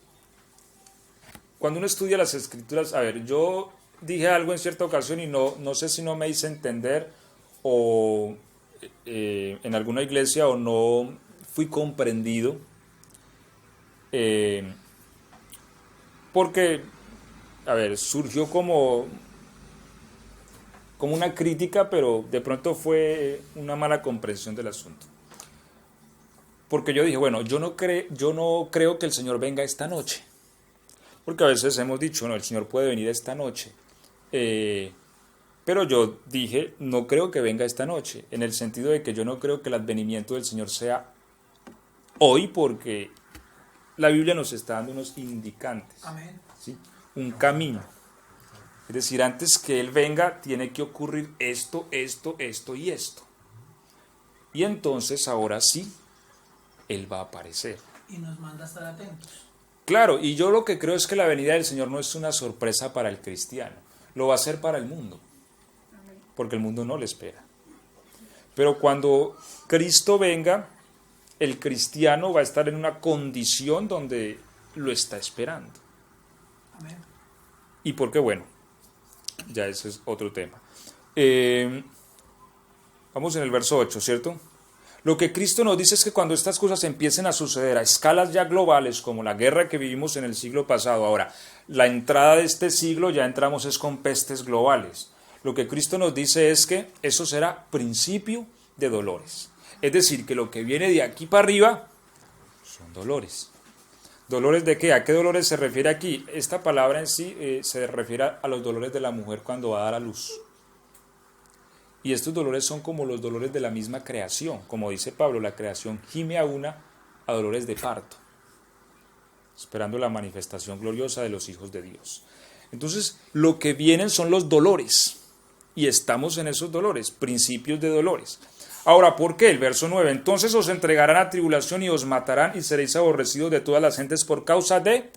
cuando uno estudia las Escrituras, a ver, yo dije algo en cierta ocasión y no sé si no me hice entender o en alguna iglesia o no fui comprendido, porque, a ver, surgió como una crítica, pero de pronto fue una mala comprensión del asunto. Porque yo dije, bueno, yo no creo que el Señor venga esta noche. Porque a veces hemos dicho, no, el Señor puede venir esta noche. Pero yo dije, no creo que venga esta noche, en el sentido de que yo no creo que el advenimiento del Señor sea hoy, porque la Biblia nos está dando unos indicantes. Amén. ¿Sí? Un camino. Es decir, antes que Él venga, tiene que ocurrir esto, esto, esto y esto. Y entonces, ahora sí, Él va a aparecer. Y nos manda a estar atentos. Claro, y yo lo que creo es que la venida del Señor no es una sorpresa para el cristiano, lo va a ser para el mundo, porque el mundo no le espera. Pero cuando Cristo venga, el cristiano va a estar en una condición donde lo está esperando. Amén. ¿Y por qué? Bueno, ya ese es otro tema. Vamos en el verso 8, ¿cierto? Lo que Cristo nos dice es que cuando estas cosas empiecen a suceder a escalas ya globales, como la guerra que vivimos en el siglo pasado, ahora, la entrada de este siglo ya entramos es con pestes globales. Lo que Cristo nos dice es que eso será principio de dolores. Es decir, que lo que viene de aquí para arriba son dolores. ¿Dolores de qué? ¿A qué dolores se refiere aquí? Esta palabra en sí se refiere a los dolores de la mujer cuando va a dar a luz. Y estos dolores son como los dolores de la misma creación. Como dice Pablo, la creación gime a dolores de parto, esperando la manifestación gloriosa de los hijos de Dios. Entonces, lo que vienen son los dolores. y estamos en esos dolores, principios de dolores. Ahora, ¿por qué? El verso 9, entonces os entregarán a tribulación y os matarán y seréis aborrecidos de todas las gentes por causa de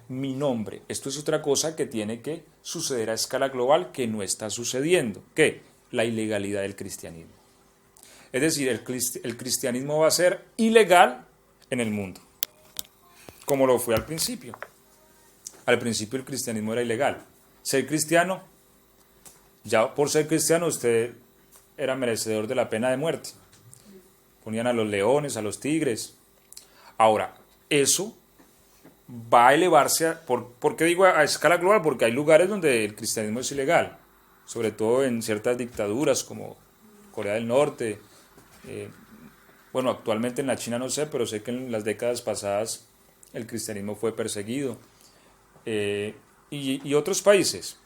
mi nombre. Esto es otra cosa que tiene que suceder a escala global que no está sucediendo. ¿Qué? La ilegalidad del cristianismo. Es decir, el cristianismo va a ser ilegal en el mundo, como lo fue al principio. Al principio el cristianismo era ilegal. Ser cristiano, ya por ser cristiano usted era merecedor de la pena de muerte. Ponían a los leones, a los tigres. Ahora, eso va a elevarse, ¿por qué digo a escala global? Porque hay lugares donde el cristianismo es ilegal, sobre todo en ciertas dictaduras como Corea del Norte. Bueno, actualmente en la China no sé, pero sé que en las décadas pasadas el cristianismo fue perseguido. Y otros países.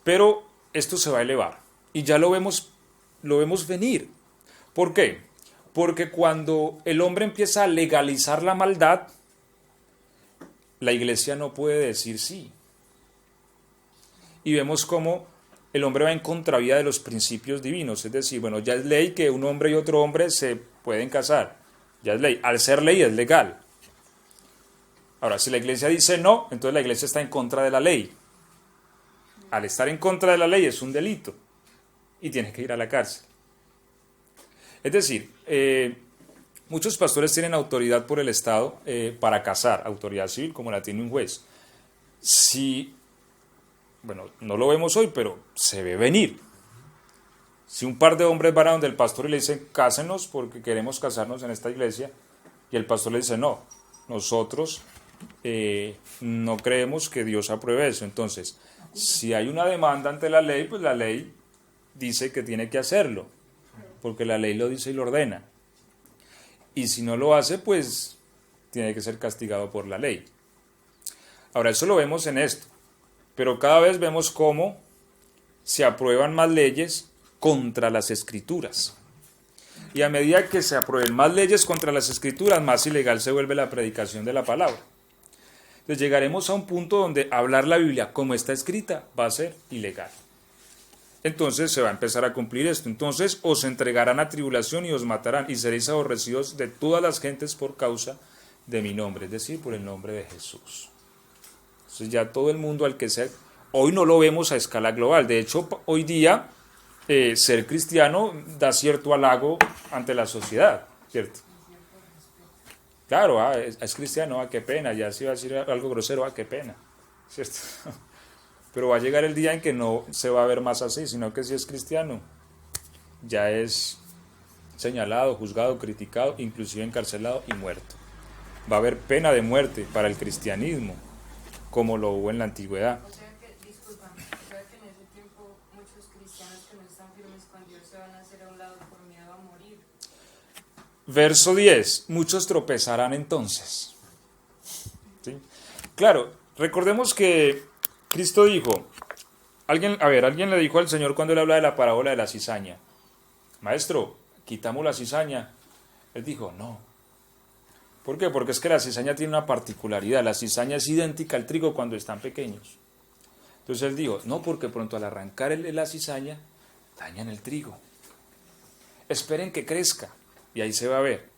Pero esto se va a elevar. Y ya lo vemos venir. ¿Por qué? Porque cuando el hombre empieza a legalizar la maldad, la iglesia no puede decir sí. Y vemos cómo el hombre va en contravía de los principios divinos. Es decir, bueno, ya es ley que un hombre y otro hombre se pueden casar. Ya es ley. Al ser ley es legal. Ahora, si la iglesia dice no, entonces la iglesia está en contra de la ley. Al estar en contra de la ley es un delito y tiene que ir a la cárcel. Es decir, muchos pastores tienen autoridad por el Estado para casar, autoridad civil como la tiene un juez. Si, bueno, no lo vemos hoy, pero se ve venir. Si un par de hombres van a donde el pastor y le dicen, cásenos porque queremos casarnos en esta iglesia, y el pastor le dice, no, nosotros no creemos que Dios apruebe eso. Entonces, si hay una demanda ante la ley, pues la ley dice que tiene que hacerlo, porque la ley lo dice y lo ordena. Y si no lo hace, pues tiene que ser castigado por la ley. Ahora, eso lo vemos en esto, pero cada vez vemos cómo se aprueban más leyes contra las escrituras. Y a medida que se aprueben más leyes contra las escrituras, más ilegal se vuelve la predicación de la palabra. Entonces llegaremos a un punto donde hablar la Biblia como está escrita va a ser ilegal. Entonces se va a empezar a cumplir esto. Entonces os entregarán a tribulación y os matarán y seréis aborrecidos de todas las gentes por causa de mi nombre, es decir, por el nombre de Jesús. Entonces ya todo el mundo al que sea, hoy no lo vemos a escala global. De hecho, hoy día ser cristiano da cierto halago ante la sociedad, ¿cierto? Claro, es cristiano, qué pena, ya si va a decir algo grosero, qué pena, ¿cierto? Pero va a llegar el día en que no se va a ver más así, sino que si es cristiano, ya es señalado, juzgado, criticado, inclusive encarcelado y muerto. Va a haber pena de muerte para el cristianismo, como lo hubo en la antigüedad. O sea que, discúlpame, o sea que en ese tiempo muchos cristianos que no están firmes con Dios se van a hacer a un lado por miedo a morir. Verso 10, muchos tropezarán entonces. ¿Sí? Claro, recordemos que Cristo dijo, alguien le dijo al Señor cuando él habla de la parábola de la cizaña, maestro, quitamos la cizaña. Él dijo, no. ¿Por qué? Porque es que la cizaña tiene una particularidad, la cizaña es idéntica al trigo cuando están pequeños. Entonces él dijo, no, porque pronto al arrancar la cizaña, dañan el trigo. Esperen que crezca. Y ahí se va a ver.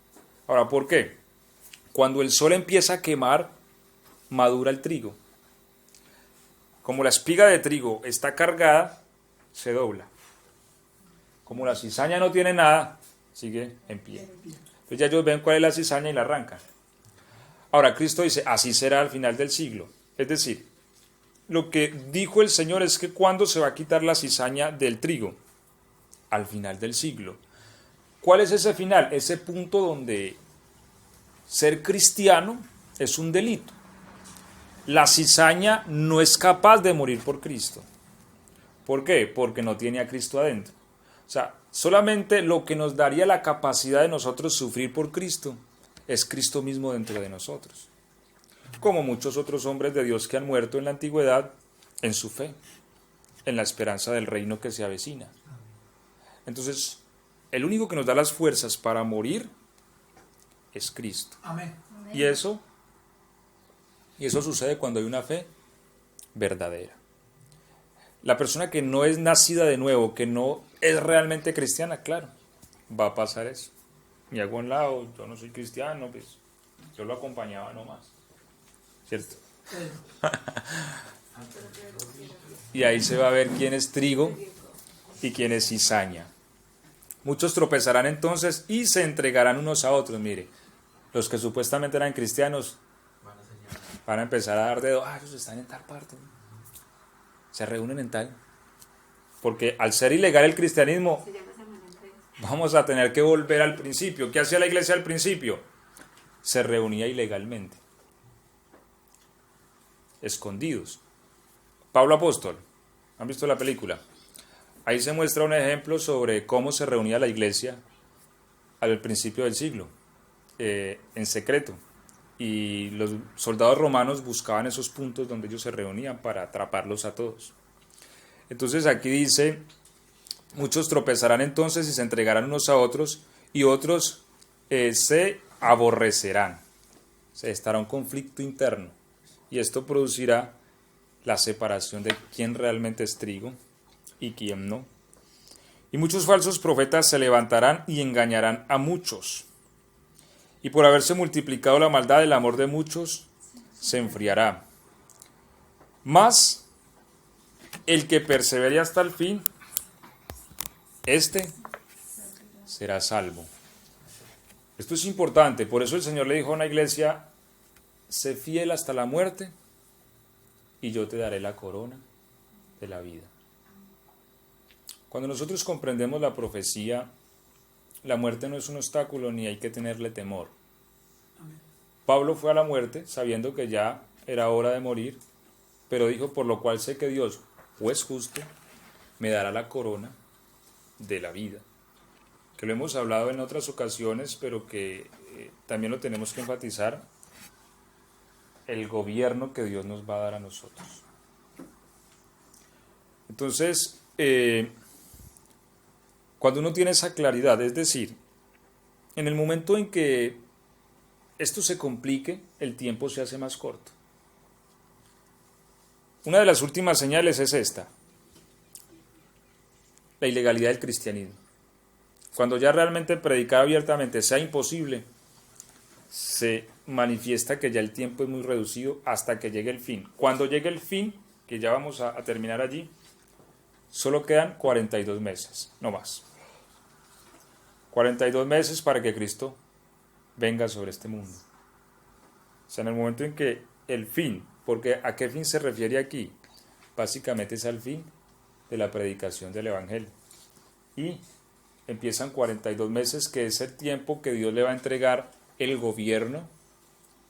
Ahora, ¿por qué? Cuando el sol empieza a quemar, madura el trigo. Como la espiga de trigo está cargada, se dobla. Como la cizaña no tiene nada, sigue en pie. Entonces ya ellos ven cuál es la cizaña y la arrancan. Ahora, Cristo dice, así será al final del siglo. Es decir, lo que dijo el Señor es que cuando se va a quitar la cizaña del trigo, al final del siglo. ¿Cuál es ese final? Ese punto donde ser cristiano es un delito. La cizaña no es capaz de morir por Cristo. ¿Por qué? Porque no tiene a Cristo adentro. O sea, solamente lo que nos daría la capacidad de nosotros sufrir por Cristo es Cristo mismo dentro de nosotros. Como muchos otros hombres de Dios que han muerto en la antigüedad en su fe, en la esperanza del reino que se avecina. Entonces, el único que nos da las fuerzas para morir es Cristo. Amén. Y eso sucede cuando hay una fe verdadera. La persona que no es nacida de nuevo, que no es realmente cristiana, claro, va a pasar eso. Me hago a un lado, yo no soy cristiano, pues yo lo acompañaba nomás, ¿cierto? Y ahí se va a ver quién es trigo y quién es cizaña. Muchos tropezarán entonces y se entregarán unos a otros. Mire, los que supuestamente eran cristianos van a empezar a dar dedo. Ellos están en tal parte. Se reúnen en tal. Porque al ser ilegal el cristianismo, vamos a tener que volver al principio. ¿Qué hacía la iglesia al principio? Se reunía ilegalmente. Escondidos. Pablo Apóstol. ¿Han visto la película? Ahí se muestra un ejemplo sobre cómo se reunía la iglesia al principio del siglo, en secreto. Y los soldados romanos buscaban esos puntos donde ellos se reunían para atraparlos a todos. Entonces aquí dice, muchos tropezarán entonces y se entregarán unos a otros, y otros se aborrecerán. Se estará un conflicto interno, y esto producirá la separación de quién realmente es trigo y quién no. Y muchos falsos profetas se levantarán y engañarán a muchos. Y por haberse multiplicado la maldad, el amor de muchos se enfriará. Mas el que persevere hasta el fin, este será salvo. Esto es importante, por eso el Señor le dijo a una iglesia, sé fiel hasta la muerte y yo te daré la corona de la vida. Cuando nosotros comprendemos la profecía, la muerte no es un obstáculo ni hay que tenerle temor. Pablo fue a la muerte sabiendo que ya era hora de morir, pero dijo, por lo cual sé que Dios, juez justo, me dará la corona de la vida. Que lo hemos hablado en otras ocasiones, pero que también lo tenemos que enfatizar, el gobierno que Dios nos va a dar a nosotros. Entonces, cuando uno tiene esa claridad, es decir, en el momento en que esto se complique, el tiempo se hace más corto. Una de las últimas señales es esta, la ilegalidad del cristianismo. Cuando ya realmente predicar abiertamente sea imposible, se manifiesta que ya el tiempo es muy reducido hasta que llegue el fin. Cuando llegue el fin, que ya vamos a terminar allí, solo quedan 42 meses, no más. 42 meses para que Cristo venga sobre este mundo. O sea, en el momento en que el fin, porque ¿a qué fin se refiere aquí? Básicamente es al fin de la predicación del Evangelio. Y empiezan 42 meses, que es el tiempo que Dios le va a entregar el gobierno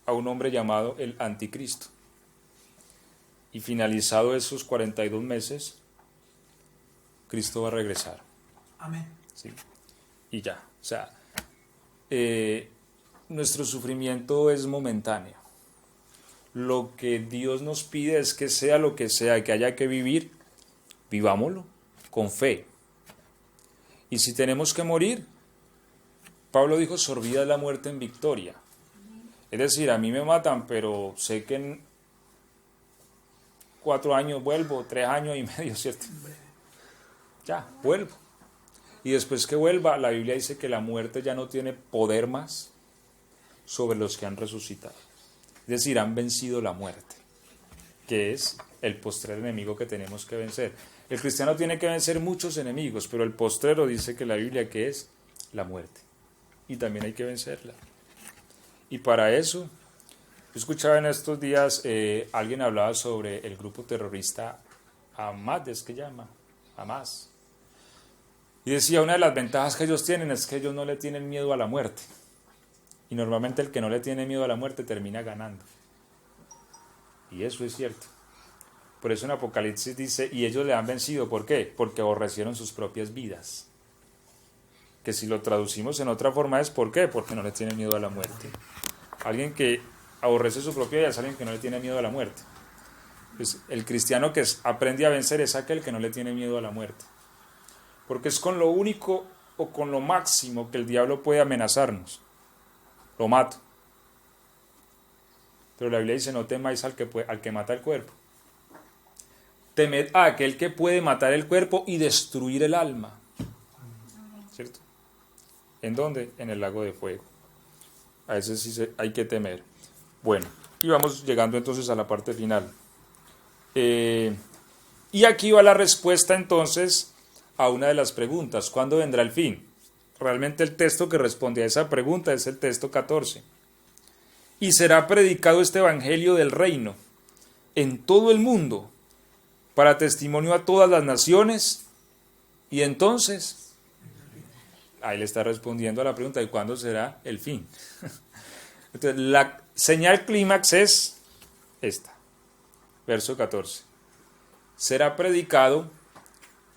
a un hombre llamado el Anticristo. Y finalizado esos 42 meses, Cristo va a regresar. Amén. ¿Sí? Y ya, o sea, nuestro sufrimiento es momentáneo. Lo que Dios nos pide es que sea lo que sea, que haya que vivir, vivámoslo con fe. Y si tenemos que morir, Pablo dijo, sorbida es la muerte en victoria. Es decir, a mí me matan, pero sé que en 4 años vuelvo, 3 años y medio, ¿cierto? Ya, vuelvo. Y después que vuelva, la Biblia dice que la muerte ya no tiene poder más sobre los que han resucitado. Es decir, han vencido la muerte, que es el postrer enemigo que tenemos que vencer. El cristiano tiene que vencer muchos enemigos, pero el postrero dice que la Biblia que es la muerte. Y también hay que vencerla. Y para eso, yo escuchaba en estos días, alguien hablaba sobre el grupo terrorista Hamas, es que llama, Hamas. Y decía, una de las ventajas que ellos tienen es que ellos no le tienen miedo a la muerte. Y normalmente el que no le tiene miedo a la muerte termina ganando. Y eso es cierto. Por eso en Apocalipsis dice, y ellos le han vencido. ¿Por qué? Porque aborrecieron sus propias vidas. Que si lo traducimos en otra forma es ¿por qué? Porque no le tiene miedo a la muerte. Alguien que aborrece su propia vida es alguien que no le tiene miedo a la muerte. Pues el cristiano que aprende a vencer es aquel que no le tiene miedo a la muerte. Porque es con lo único o con lo máximo que el diablo puede amenazarnos. Lo mato. Pero la Biblia dice, no temáis al que mata el cuerpo. temed a aquel que puede matar el cuerpo y destruir el alma. ¿Cierto? ¿En dónde? En el lago de fuego. A ese sí hay que temer. Bueno, y vamos llegando entonces a la parte final. Y aquí va la respuesta entonces a una de las preguntas. ¿Cuándo vendrá el fin? Realmente el texto que responde a esa pregunta es el texto 14. Y será predicado este evangelio del reino en todo el mundo para testimonio a todas las naciones. Y entonces, ahí le está respondiendo a la pregunta de cuándo será el fin. Entonces, la señal clímax es esta, verso 14. Será predicado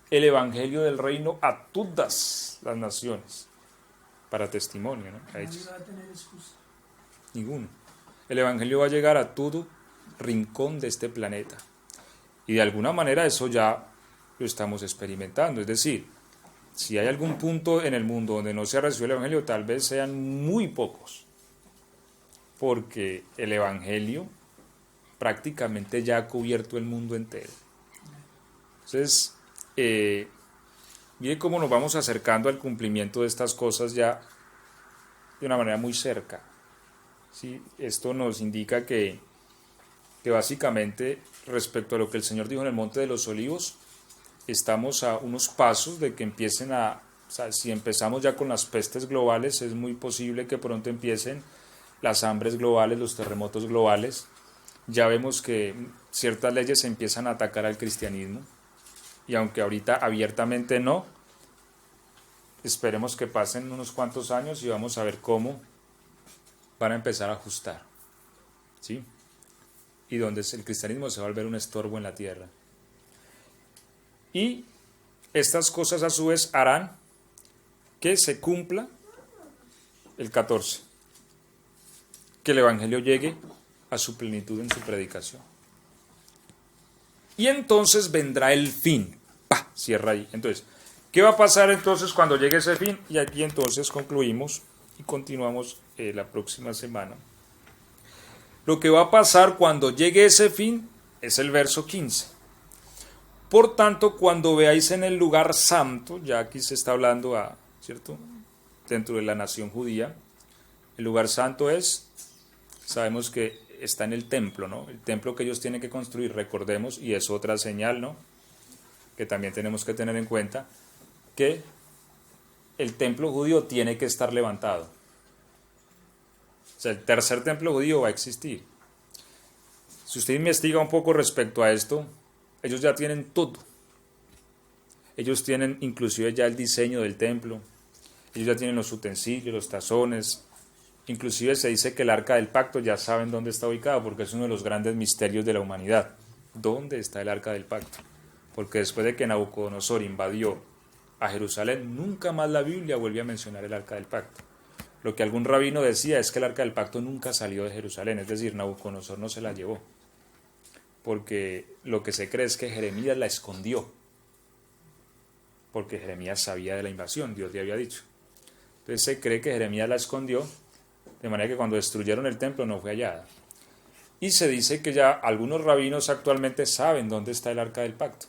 el evangelio del reino a todas las naciones, para testimonio, ¿no? A ellos. Nadie va a tener excusa. Ninguno. El evangelio va a llegar a todo rincón de este planeta. Y de alguna manera eso ya lo estamos experimentando. Es decir, si hay algún punto en el mundo donde no se ha recibido el evangelio, tal vez sean muy pocos. Porque el evangelio prácticamente ya ha cubierto el mundo entero. Entonces, mire cómo nos vamos acercando al cumplimiento de estas cosas ya de una manera muy cerca. ¿Sí? Esto nos indica que básicamente respecto a lo que el Señor dijo en el Monte de los Olivos, estamos a unos pasos de que empiecen o sea, si empezamos ya con las pestes globales, es muy posible que pronto empiecen las hambres globales, los terremotos globales. Ya vemos que ciertas leyes empiezan a atacar al cristianismo, y aunque ahorita abiertamente no, esperemos que pasen unos cuantos años y vamos a ver cómo van a empezar a ajustar, ¿sí? Y donde el cristianismo se va a volver un estorbo en la tierra. Y estas cosas a su vez harán que se cumpla el 14, que el evangelio llegue a su plenitud en su predicación. Y entonces vendrá el fin. ¡Pah! Cierra ahí. Entonces, ¿qué va a pasar entonces cuando llegue ese fin? Y aquí entonces concluimos y continuamos la próxima semana. Lo que va a pasar cuando llegue ese fin es el verso 15. Por tanto, cuando veáis en el lugar santo, ya aquí se está hablando, ¿cierto?, dentro de la nación judía, el lugar santo sabemos que está en el templo, ¿no? El templo que ellos tienen que construir, recordemos, y es otra señal, ¿no?, que también tenemos que tener en cuenta, que el templo judío tiene que estar levantado. O sea, el tercer templo judío va a existir. Si usted investiga un poco respecto a esto, ellos ya tienen todo. Ellos tienen inclusive ya el diseño del templo. Ellos ya tienen los utensilios, los tazones. Inclusive se dice que el arca del pacto ya saben dónde está ubicado, porque es uno de los grandes misterios de la humanidad. ¿Dónde está el arca del pacto? Porque después de que Nabucodonosor invadió a Jerusalén, nunca más la Biblia vuelve a mencionar el arca del pacto. Lo que algún rabino decía es que el arca del pacto nunca salió de Jerusalén, es decir, Nabucodonosor no se la llevó, porque lo que se cree es que Jeremías la escondió, porque Jeremías sabía de la invasión, Dios le había dicho. Entonces se cree que Jeremías la escondió, de manera que cuando destruyeron el templo no fue hallada. Y se dice que ya algunos rabinos actualmente saben dónde está el arca del pacto.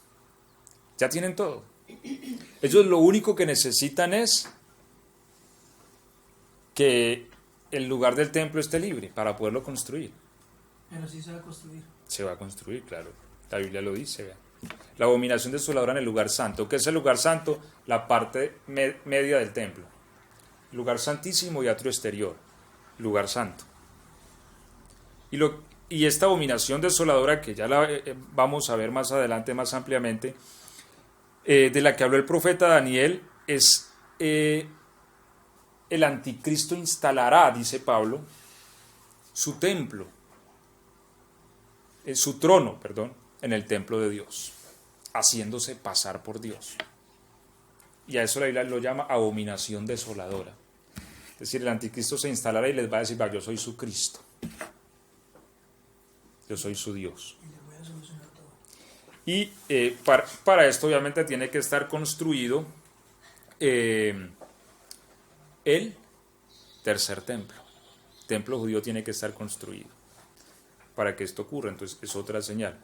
Ya tienen todo. Ellos lo único que necesitan es que el lugar del templo esté libre para poderlo construir. Pero sí se va a construir. Se va a construir, claro. La Biblia lo dice, vean. La abominación desoladora en el lugar santo. ¿Qué es el lugar santo? La parte media del templo. Lugar santísimo y atrio exterior. Lugar santo. Y esta abominación desoladora, que ya la vamos a ver más adelante, más ampliamente, de la que habló el profeta Daniel, es el anticristo instalará, dice Pablo, su templo, su trono, en el templo de Dios, haciéndose pasar por Dios. Y a eso la Biblia lo llama abominación desoladora. Es decir, el anticristo se instalará y les va a decir, yo soy su Cristo, yo soy su Dios. Y le voy a solucionar todo. Y para esto obviamente tiene que estar construido el tercer templo. El templo judío tiene que estar construido para que esto ocurra. Entonces es otra señal.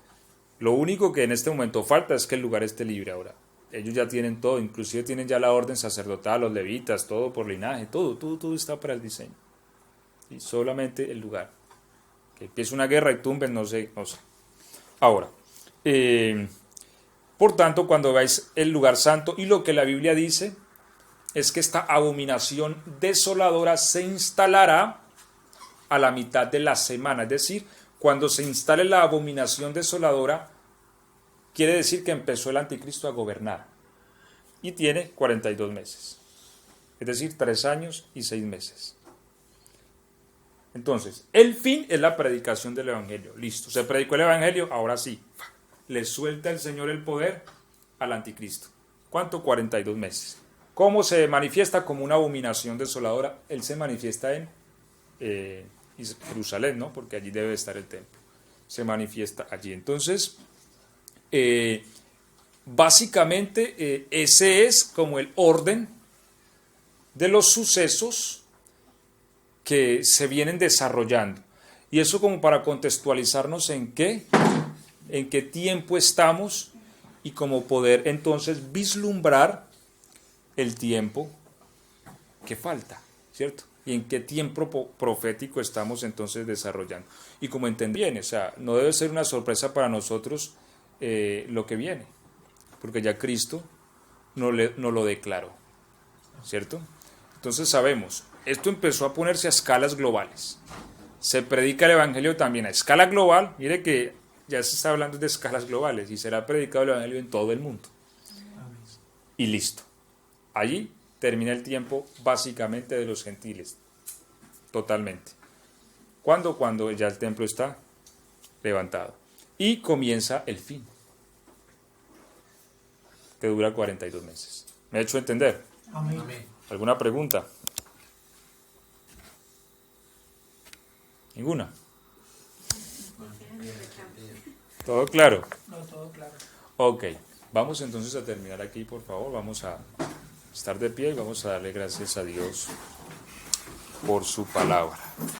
Lo único que en este momento falta es que el lugar esté libre ahora. Ellos ya tienen todo, inclusive tienen ya la orden sacerdotal, los levitas, todo por linaje, todo está para el diseño. Y solamente el lugar. Que empiece una guerra y tumben, no sé. Ahora, por tanto, cuando veáis el lugar santo, y lo que la Biblia dice es que esta abominación desoladora se instalará a la mitad de la semana. Es decir, cuando se instale la abominación desoladora, quiere decir que empezó el anticristo a gobernar. Y tiene 42 meses. Es decir, 3 años y 6 meses. Entonces, el fin es la predicación del Evangelio. Listo, se predicó el Evangelio, ahora sí. Le suelta el Señor el poder al anticristo. ¿Cuánto? 42 meses. ¿Cómo se manifiesta? Como una abominación desoladora. Él se manifiesta en Jerusalén, ¿no? Porque allí debe estar el templo. Se manifiesta allí. Entonces, básicamente, ese es como el orden de los sucesos que se vienen desarrollando. Y eso como para contextualizarnos en qué tiempo estamos y como poder entonces vislumbrar el tiempo que falta, ¿cierto? Y en qué tiempo profético estamos entonces desarrollando. Y como entendí bien, o sea, no debe ser una sorpresa para nosotros lo que viene, porque ya Cristo no lo declaró, ¿cierto? Entonces sabemos, esto empezó a ponerse a escalas globales. Se predica el Evangelio también a escala global. Mire que ya se está hablando de escalas globales y será predicado el Evangelio en todo el mundo. Y listo. Allí termina el tiempo básicamente de los gentiles. Totalmente. ¿Cuándo? Cuando ya el templo está levantado. Y comienza el fin, que dura 42 meses. ¿Me he hecho entender? Amén. Amén. ¿Alguna pregunta? ¿Ninguna? ¿Todo claro? No, todo claro. Ok, vamos entonces a terminar aquí, por favor. Vamos a estar de pie y vamos a darle gracias a Dios por su palabra.